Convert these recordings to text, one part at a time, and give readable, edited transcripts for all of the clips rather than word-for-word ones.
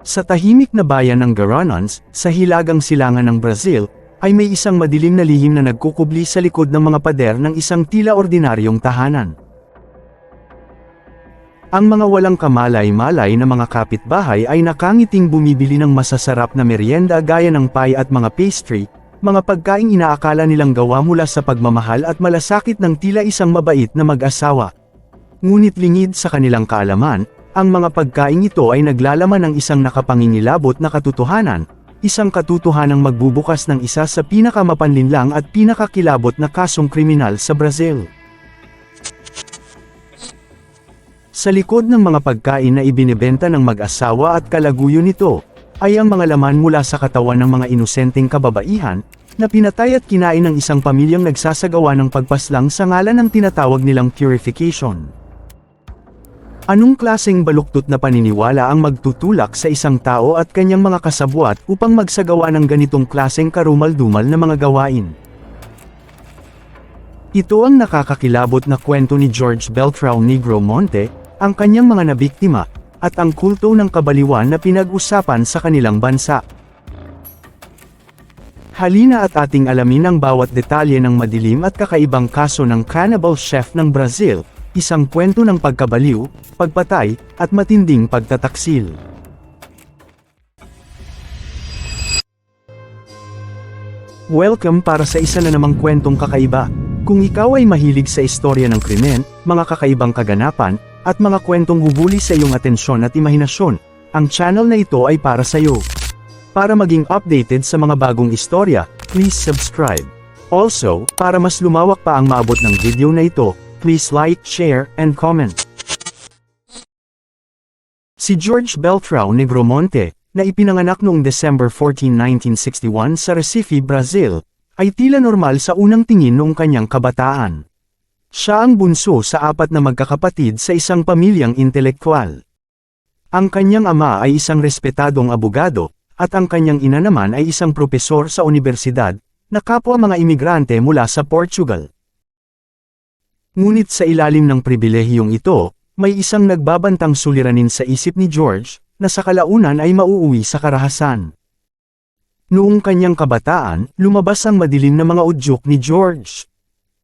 Sa tahimik na bayan ng Garanons, sa hilagang silangan ng Brazil, ay may isang madilim na lihim na nagkukubli sa likod ng mga pader ng isang tila ordinaryong tahanan. Ang mga walang kamalay-malay na mga kapitbahay ay nakangiting bumibili ng masasarap na merienda gaya ng pie at mga pastry, mga pagkaing inaakala nilang gawa mula sa pagmamahal at malasakit ng tila isang mabait na mag-asawa. Ngunit lingid sa kanilang kaalaman, ang mga pagkaing ito ay naglalaman ng isang nakapangingilabot na katotohanan, isang katotohanang magbubukas ng isa sa pinakamapanlinlang at pinakakilabot na kasong kriminal sa Brazil. Sa likod ng mga pagkain na ibinebenta ng mag-asawa at kalaguyo nito, ay ang mga laman mula sa katawan ng mga inosenteng kababaihan, na pinatay at kinain ng isang pamilyang nagsasagawa ng pagpaslang sa ngalan ng tinatawag nilang purification. Anong klaseng baluktot na paniniwala ang magtutulak sa isang tao at kanyang mga kasabwat upang magsagawa ng ganitong klaseng karumal-dumal na mga gawain? Ito ang nakakakilabot na kwento ni George Beltrão Negromonte, ang kanyang mga nabiktima, at ang kulto ng kabaliwan na pinag-usapan sa kanilang bansa. Halina at ating alamin ang bawat detalye ng madilim at kakaibang kaso ng cannibal chef ng Brazil, isang kwento ng pagkabaliw, pagpatay, at matinding pagtataksil. Welcome para sa isa na namang kwentong kakaiba. Kung ikaw ay mahilig sa istorya ng krimen, mga kakaibang kaganapan, at mga kwentong hubuli sa iyong atensyon at imahinasyon, ang channel na ito ay para sa iyo. Para maging updated sa mga bagong istorya, please subscribe. Also, para mas lumawak pa ang maabot ng video na ito, please like, share, and comment. Si George Beltrão Negromonte, na ipinanganak noong December 14, 1961 sa Recife, Brazil, ay tila normal sa unang tingin noong kanyang kabataan. Siya ang bunso sa 4 na magkakapatid sa isang pamilyang intelektual. Ang kanyang ama ay isang respetadong abogado, at ang kanyang ina naman ay isang propesor sa universidad, na kapwa mga imigrante mula sa Portugal. Ngunit sa ilalim ng pribilehiyong ito, may isang nagbabantang suliranin sa isip ni George, na sa kalaunan ay mauuwi sa karahasan. Noong kanyang kabataan, lumabas ang madilim na mga udyok ni George.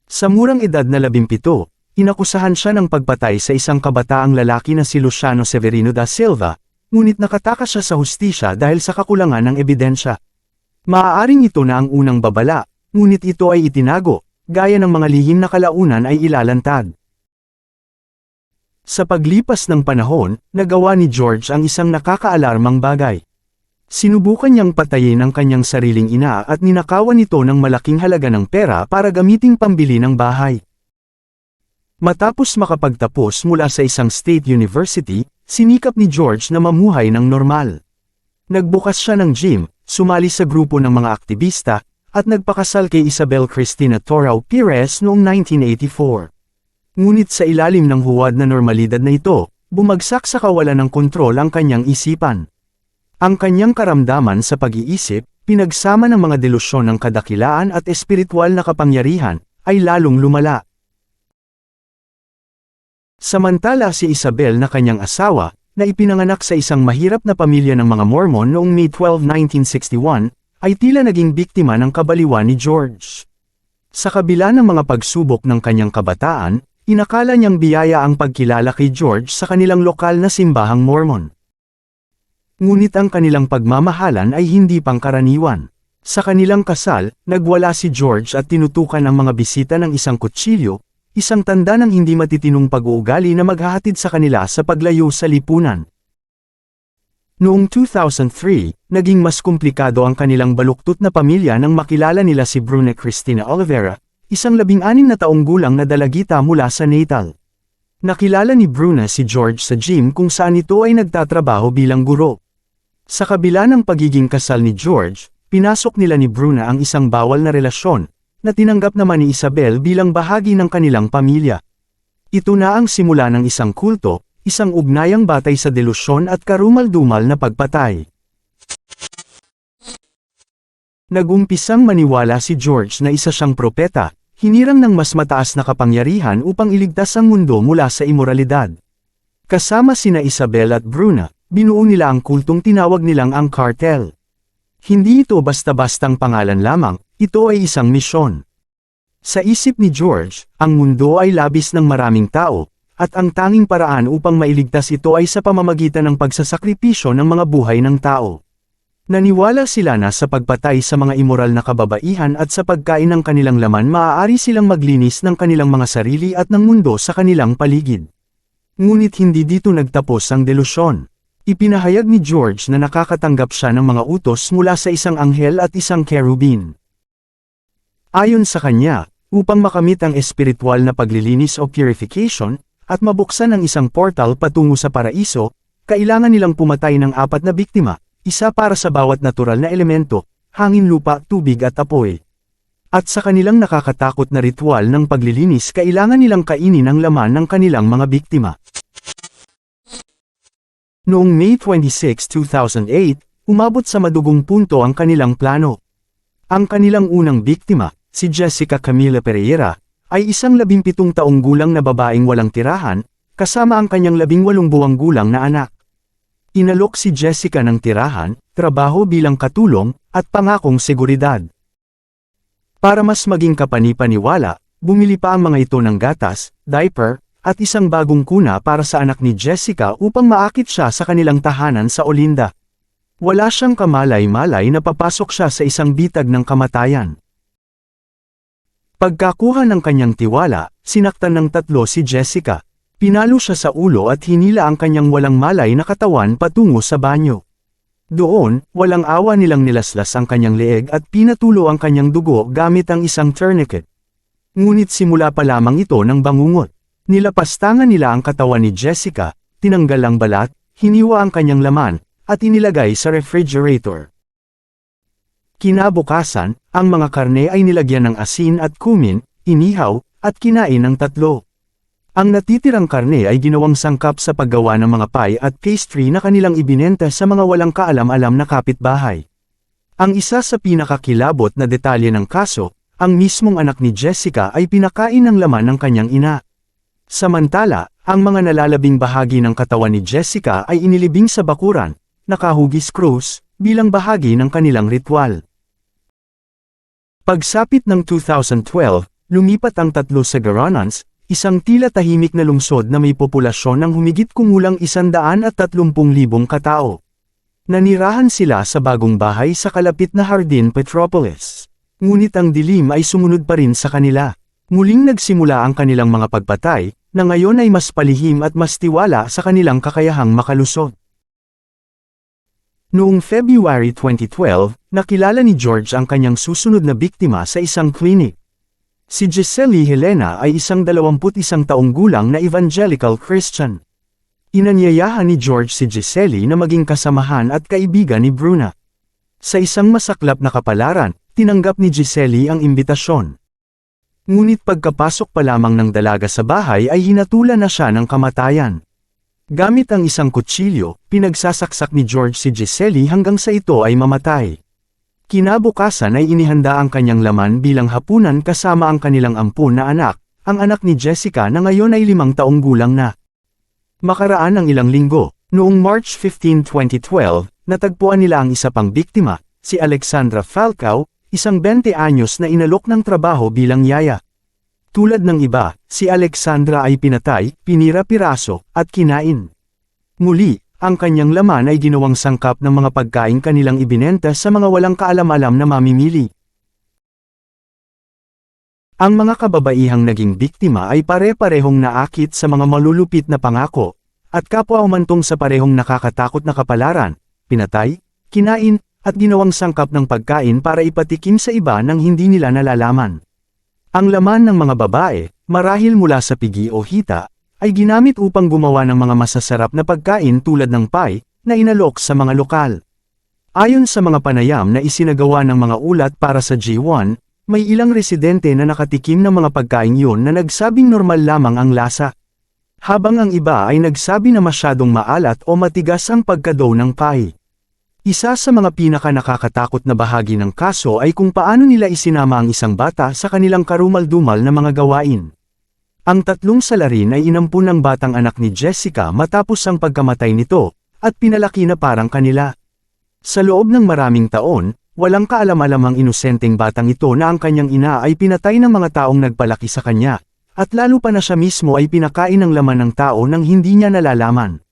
Sa murang edad na 17, inakusahan siya ng pagpatay sa isang kabataang lalaki na si Luciano Severino da Silva, ngunit nakatakas siya sa hustisya dahil sa kakulangan ng ebidensya. Maaaring ito na ang unang babala, ngunit ito ay itinago, gaya ng mga lihim na kalaunan ay ilalantad. Sa paglipas ng panahon, nagawa ni George ang isang nakakaalarmang bagay. Sinubukan niyang patayin ang kanyang sariling ina at ninakawan ito ng malaking halaga ng pera para gamiting pambili ng bahay. Matapos makapagtapos mula sa isang state university, sinikap ni George na mamuhay ng normal. Nagbukas siya ng gym, sumali sa grupo ng mga aktivista, at nagpakasal kay Isabel Cristina Torrao Pires noong 1984. Ngunit sa ilalim ng huwad na normalidad na ito, bumagsak sa kawalan ng kontrol ang kanyang isipan. Ang kanyang karamdaman sa pag-iisip, pinagsama ng mga delusyon ng kadakilaan at espiritual na kapangyarihan, ay lalong lumala. Samantala si Isabel na kanyang asawa, na ipinanganak sa isang mahirap na pamilya ng mga Mormon noong May 12, 1961, ay tila naging biktima ng kabaliwan ni George. Sa kabila ng mga pagsubok ng kanyang kabataan, inakala niyang biyaya ang pagkilala kay George sa kanilang lokal na simbahang Mormon. Ngunit ang kanilang pagmamahalan ay hindi pangkaraniwan. Sa kanilang kasal, nagwala si George at tinutukan ang mga bisita ng isang kutsilyo, isang tanda ng hindi matitinong pag-uugali na maghahatid sa kanila sa paglayo sa lipunan. Noong 2003, naging mas komplikado ang kanilang baluktot na pamilya nang makilala nila si Bruna Cristina Oliveira, isang 16 na taong gulang na dalagita mula sa Natal. Nakilala ni Bruna si George sa gym kung saan ito ay nagtatrabaho bilang guro. Sa kabila ng pagiging kasal ni George, pinasok nila ni Bruna ang isang bawal na relasyon, na tinanggap naman ni Isabel bilang bahagi ng kanilang pamilya. Ito na ang simula ng isang kulto, isang ugnayang batay sa delusyon at karumal-dumal na pagpatay. Nagumpisang maniwala si George na isa siyang propeta, hinirang ng mas mataas na kapangyarihan upang iligtas ang mundo mula sa imoralidad. Kasama sina Isabel at Bruna, binuo nila ang kultong tinawag nilang ang cartel. Hindi ito basta-bastang pangalan lamang, ito ay isang misyon. Sa isip ni George, ang mundo ay labis ng maraming tao, at ang tanging paraan upang mailigtas ito ay sa pamamagitan ng pagsasakripisyo ng mga buhay ng tao. Naniwala sila na sa pagpatay sa mga imoral na kababaihan at sa pagkain ng kanilang laman maaari silang maglinis ng kanilang mga sarili at ng mundo sa kanilang paligid. Ngunit hindi dito nagtapos ang delusyon. Ipinahayag ni George na nakakatanggap siya ng mga utos mula sa isang anghel at isang kerubin. Ayon sa kanya, upang makamit ang espiritual na paglilinis o purification, at mabuksan ang isang portal patungo sa paraiso, kailangan nilang pumatay ng 4 na biktima, isa para sa bawat natural na elemento, hangin, lupa, tubig at apoy. At sa kanilang nakakatakot na ritual ng paglilinis kailangan nilang kainin ang laman ng kanilang mga biktima. Noong May 26, 2008, umabot sa madugong punto ang kanilang plano. Ang kanilang unang biktima, si Jessica Camila Pereira, ay isang 17 taong gulang na babaeng walang tirahan, kasama ang kanyang 18 buwang gulang na anak. Inalok si Jessica ng tirahan, trabaho bilang katulong, at pangakong seguridad. Para mas maging kapani-paniwala, bumili pa ang mga ito ng gatas, diaper, at isang bagong kuna para sa anak ni Jessica upang maakit siya sa kanilang tahanan sa Olinda. Wala siyang kamalay-malay na papasok siya sa isang bitag ng kamatayan. Pagkakuha ng kanyang tiwala, sinaktan ng 3 si Jessica. Pinalo siya sa ulo at hinila ang kanyang walang malay na katawan patungo sa banyo. Doon, walang awa nilang nilaslas ang kanyang leeg at pinatulo ang kanyang dugo gamit ang isang tourniquet. Ngunit simula pa lamang ito ng bangungot. Nilapastangan nila ang katawan ni Jessica, tinanggal ang balat, hiniwa ang kanyang laman, at inilagay sa refrigerator. Kinabukasan, ang mga karne ay nilagyan ng asin at kumin, inihaw, at kinain ng 3. Ang natitirang karne ay ginawang sangkap sa paggawa ng mga pie at pastry na kanilang ibinenta sa mga walang kaalam-alam na kapitbahay. Ang isa sa pinakakilabot na detalye ng kaso, ang mismong anak ni Jessica ay pinakain ng laman ng kanyang ina. Samantala, ang mga nalalabing bahagi ng katawan ni Jessica ay inilibing sa bakuran, nakahugis krus, bilang bahagi ng kanilang ritual. Pagsapit ng 2012, lumipat ang 3 sa Garanons, isang tila tahimik na lungsod na may populasyon ng humigit kumulang 130,000 katao. Nanirahan sila sa bagong bahay sa kalapit na Hardin Petropolis. Ngunit ang dilim ay sumunod pa rin sa kanila. Muling nagsimula ang kanilang mga pagpatay, na ngayon ay mas palihim at mas tiwala sa kanilang kakayahang makalusot. Noong February 2012, nakilala ni George ang kanyang susunod na biktima sa isang klinik. Si Giselle Helena ay isang 21 taong gulang na evangelical Christian. Inanyayahan ni George si Giselle na maging kasamahan at kaibigan ni Bruna. Sa isang masaklap na kapalaran, tinanggap ni Giselle ang imbitasyon. Ngunit pagkapasok pa lamang ng dalaga sa bahay ay hinatulan na siya ng kamatayan. Gamit ang isang kutsilyo, pinagsasaksak ni George si Giselle hanggang sa ito ay mamatay. Kinabukasan ay inihanda ang kanyang laman bilang hapunan kasama ang kanilang 10 na anak, ang anak ni Jessica na ngayon ay 5 taong gulang na. Makaraan ang ilang linggo, noong March 15, 2012, natagpuan nila ang isa pang biktima, si Alexandra Falcao, isang 20 anyos na inalok ng trabaho bilang yaya. Tulad ng iba, si Alexandra ay pinatay, pinira-piraso, at kinain. Muli, ang kanyang laman ay ginawang sangkap ng mga pagkain kanilang ibinenta sa mga walang kaalam-alam na mamimili. Ang mga kababaihang naging biktima ay pare-parehong naakit sa mga malulupit na pangako, at kapwa umantong sa parehong nakakatakot na kapalaran, pinatay, kinain, at ginawang sangkap ng pagkain para ipatikim sa iba nang hindi nila nalalaman. Ang laman ng mga babae, marahil mula sa pigi o hita, ay ginamit upang gumawa ng mga masasarap na pagkain tulad ng pie, na inalok sa mga lokal. Ayon sa mga panayam na isinagawa ng mga ulat para sa G1, may ilang residente na nakatikim ng mga pagkain yun na nagsabing normal lamang ang lasa. Habang ang iba ay nagsabi na masyadong maalat o matigas ang pagka-dough ng pie. Isa sa mga pinaka-nakakatakot na bahagi ng kaso ay kung paano nila isinama ang isang bata sa kanilang karumal-dumal na mga gawain. Ang 3 salarin ay inampun ng batang anak ni Jessica matapos ang pagkamatay nito, at pinalaki na parang kanila. Sa loob ng maraming taon, walang kaalam-alamang inosenteng batang ito na ang kanyang ina ay pinatay ng mga taong nagpalaki sa kanya, at lalo pa na siya mismo ay pinakain ng laman ng tao nang hindi niya nalalaman.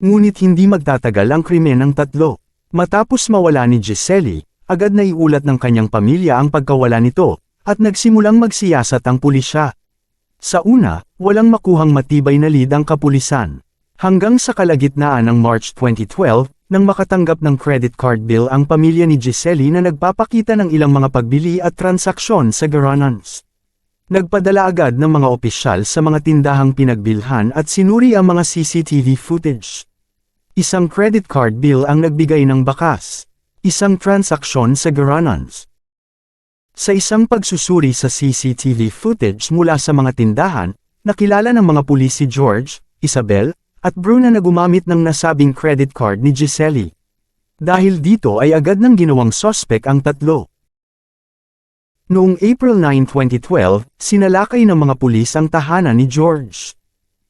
Ngunit hindi magtatagal ang krimen ng tatlo. Matapos mawala ni Giselle, agad na iulat ng kanyang pamilya ang pagkawala nito, at nagsimulang magsiyasat ang pulisya. Sa una, walang makuhang matibay na lead ang kapulisan. Hanggang sa kalagitnaan ng March 2012, nang makatanggap ng credit card bill ang pamilya ni Giselle na nagpapakita ng ilang mga pagbili at transaksyon sa Garanons. Nagpadala agad ng mga opisyal sa mga tindahang pinagbilhan at sinuri ang mga CCTV footage. Isang credit card bill ang nagbigay ng bakas. Isang transaksyon sa Garanons. Sa isang pagsusuri sa CCTV footage mula sa mga tindahan, nakilala ng mga pulis si George, Isabel, at Bruna na gumamit ng nasabing credit card ni Giselle. Dahil dito ay agad nang ginawang sospek ang tatlo. Noong April 9, 2012, sinalakay ng mga pulis ang tahanan ni George.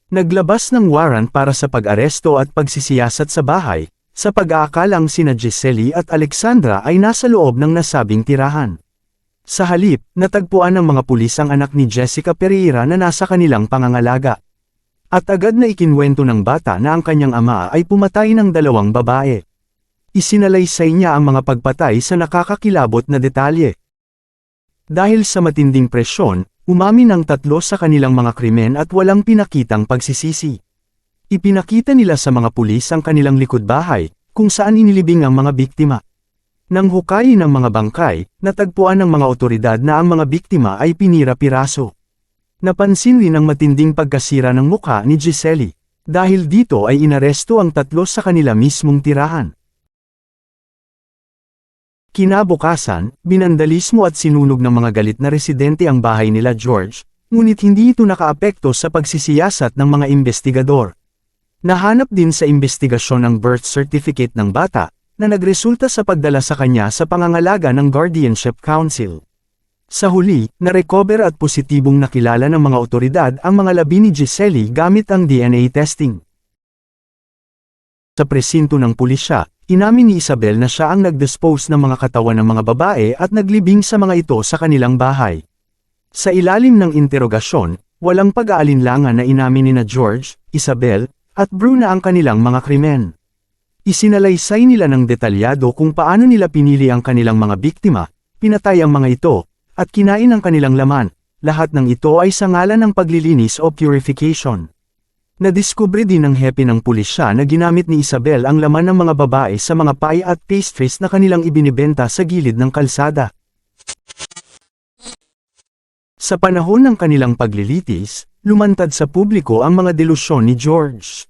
Naglabas ng warrant para sa pag-aresto at pagsisiyasat sa bahay, sa pag-aakalang sina Giselle at Alexandra ay nasa loob ng nasabing tirahan. Sa halip, natagpuan ng mga pulis ang anak ni Jessica Pereira na nasa kanilang pangangalaga. At agad na ikinwento ng bata na ang kanyang ama ay pumatay ng 2 babae. Isinalaysay niya ang mga pagpatay sa nakakakilabot na detalye. Dahil sa matinding presyon, umamin ang tatlo sa kanilang mga krimen at walang pinakitang pagsisisi. Ipinakita nila sa mga pulis ang kanilang likod-bahay, kung saan inilibing ang mga biktima. Nang hukayin ng mga bangkay, natagpuan ng mga otoridad na ang mga biktima ay pinira-piraso. Napansin rin ang matinding pagkasira ng mukha ni Giselle. Dahil dito ay inaresto ang tatlo sa kanila mismong tirahan. Kinabukasan, binandalismo at sinunog ng mga galit na residente ang bahay nila George, ngunit hindi ito nakaapekto sa pagsisiyasat ng mga investigador. Nahanap din sa investigasyon ang birth certificate ng bata, na nagresulta sa pagdala sa kanya sa pangangalaga ng Guardianship Council. Sa huli, narecover at positibong nakilala ng mga otoridad ang mga labi ni Giselle gamit ang DNA testing. Sa presinto ng pulisya, inamin ni Isabel na siya ang nag-dispose ng mga katawan ng mga babae at naglibing sa mga ito sa kanilang bahay. Sa ilalim ng interogasyon, walang pag-aalinlangan na inamin ni George, Isabel, at Bruna ang kanilang mga krimen. Isinalaysay nila ng detalyado kung paano nila pinili ang kanilang mga biktima, pinatay ang mga ito, at kinain ang kanilang laman. Lahat ng ito ay sa ngalan ng paglilinis o purification. Nadiskubre din ng hepe ng pulisya na ginamit ni Isabel ang laman ng mga babae sa mga pie at pastries na kanilang ibinibenta sa gilid ng kalsada. Sa panahon ng kanilang paglilitis, lumantad sa publiko ang mga delusyon ni George.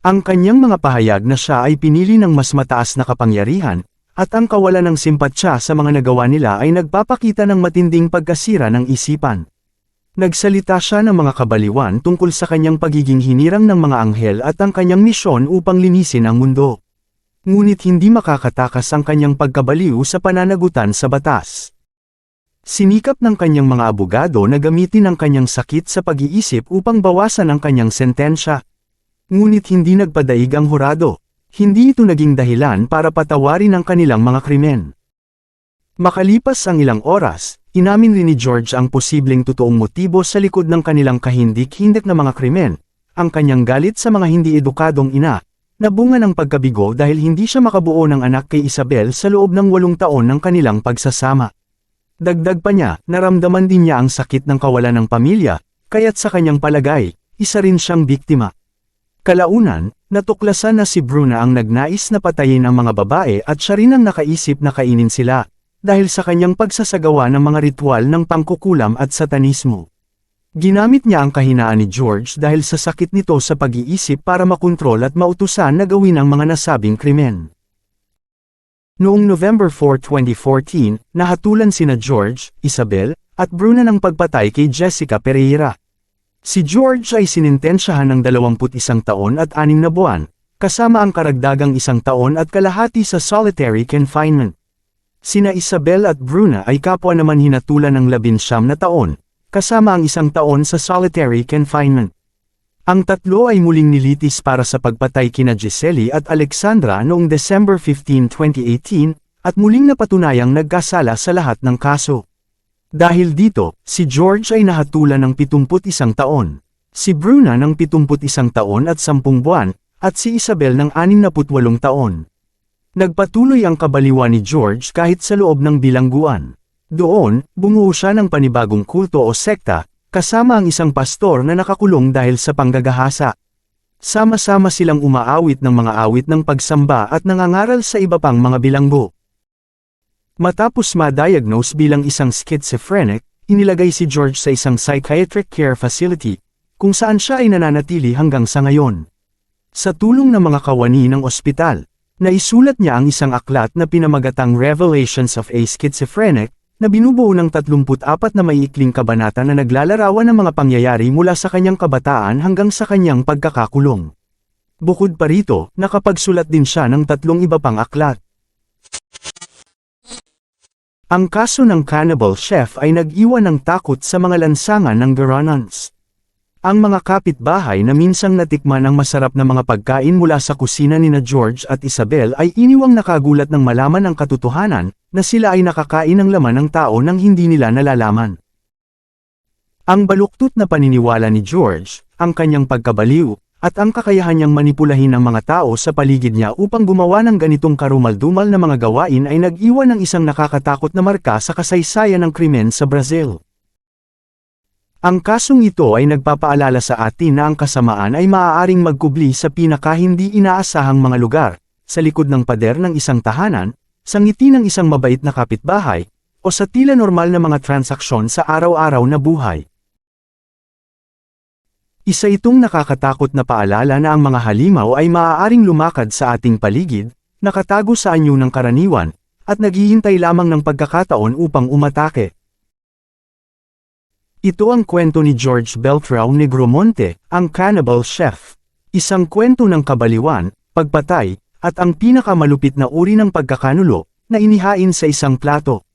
Ang kanyang mga pahayag na siya ay pinili ng mas mataas na kapangyarihan, at ang kawalan ng simpatsya sa mga nagawa nila ay nagpapakita ng matinding pagkasira ng isipan. Nagsalita siya ng mga kabaliwan tungkol sa kanyang pagiging hinirang ng mga anghel at ang kanyang misyon upang linisin ang mundo. Ngunit hindi makakatakas ang kanyang pagkabaliw sa pananagutan sa batas. Sinikap ng kanyang mga abogado na gamitin ang kanyang sakit sa pag-iisip upang bawasan ang kanyang sentensya. Ngunit hindi nagpadaig ang hurado. Hindi ito naging dahilan para patawarin ang kanilang mga krimen. Makalipas ang ilang oras, inamin rin ni George ang posibleng totoong motibo sa likod ng kanilang kahindik-hindik na mga krimen, ang kanyang galit sa mga hindi edukadong ina, na bunga ng pagkabigo dahil hindi siya makabuo ng anak kay Isabel sa loob ng 8 taon ng kanilang pagsasama. Dagdag pa niya, naramdaman din niya ang sakit ng kawalan ng pamilya, kaya't sa kanyang palagay, isa rin siyang biktima. Kalaunan, natuklasan na si Bruna ang nagnais na patayin ang mga babae at siya rin ang nakaisip na kainin sila, dahil sa kanyang pagsasagawa ng mga ritual ng pangkukulam at satanismo. Ginamit niya ang kahinaan ni George dahil sa sakit nito sa pag-iisip para makontrol at mautusan na gawin ang mga nasabing krimen. Noong November 4, 2014, nahatulan sina George, Isabel, at Bruna ng pagpatay kay Jessica Pereira. Si George ay sinintensyahan ng 21 taon at 6 na buwan, kasama ang karagdagang 1 taon at kalahati sa solitary confinement. Sina Isabel at Bruna ay kapwa naman hinatulan ng 19 na taon, kasama ang 1 taon sa solitary confinement. Ang tatlo ay muling nilitis para sa pagpatay kina Giselle at Alexandra noong December 15, 2018, at muling napatunayang nagkasala sa lahat ng kaso. Dahil dito, si George ay nahatulan ng 71 taon, si Bruna ng 71 taon at 10 buwan, at si Isabel ng 68 taon. Nagpatuloy ang kabaliwan ni George kahit sa loob ng bilangguan. Doon, bumuo siya ng panibagong kulto o sekta, kasama ang isang pastor na nakakulong dahil sa panggagahasa. Sama-sama silang umaawit ng mga awit ng pagsamba at nangangaral sa iba pang mga bilanggo. Matapos ma-diagnose bilang isang schizophrenic, inilagay si George sa isang psychiatric care facility, kung saan siya ay nananatili hanggang sa ngayon. Sa tulong ng mga kawani ng ospital, naisulat niya ang isang aklat na pinamagatang Revelations of a Schizophrenic, na binubuo ng 34 na maiikling kabanata na naglalarawan ng mga pangyayari mula sa kanyang kabataan hanggang sa kanyang pagkakakulong. Bukod pa rito, nakapagsulat din siya ng 3 iba pang aklat. Ang kaso ng cannibal chef ay nag-iwan ng takot sa mga lansangan ng Guaranons. Ang mga kapitbahay na minsang natikman ang masarap na mga pagkain mula sa kusina nina George at Isabel ay iniwang nakagulat ng malaman ang katotohanan, na sila ay nakakain ng laman ng tao nang hindi nila nalalaman. Ang baluktot na paniniwala ni George, ang kanyang pagkabaliw, at ang kakayahan niyang manipulahin ang mga tao sa paligid niya upang gumawa ng ganitong karumal-dumal na mga gawain ay nag-iwan ng isang nakakatakot na marka sa kasaysayan ng krimen sa Brazil. Ang kasong ito ay nagpapaalala sa atin na ang kasamaan ay maaaring magkubli sa pinaka-hindi inaasahang mga lugar, sa likod ng pader ng isang tahanan, sa ngiti ng isang mabait na kapitbahay, o sa tila normal na mga transaksyon sa araw-araw na buhay. Isa itong nakakatakot na paalala na ang mga halimaw ay maaaring lumakad sa ating paligid, nakatago sa anyo ng karaniwan, at naghihintay lamang ng pagkakataon upang umatake. Ito ang kwento ni George Beltrão Negromonte, ang cannibal chef. Isang kwento ng kabaliwan, pagpatay, at ang pinakamalupit na uri ng pagkakanulo, na inihain sa isang plato.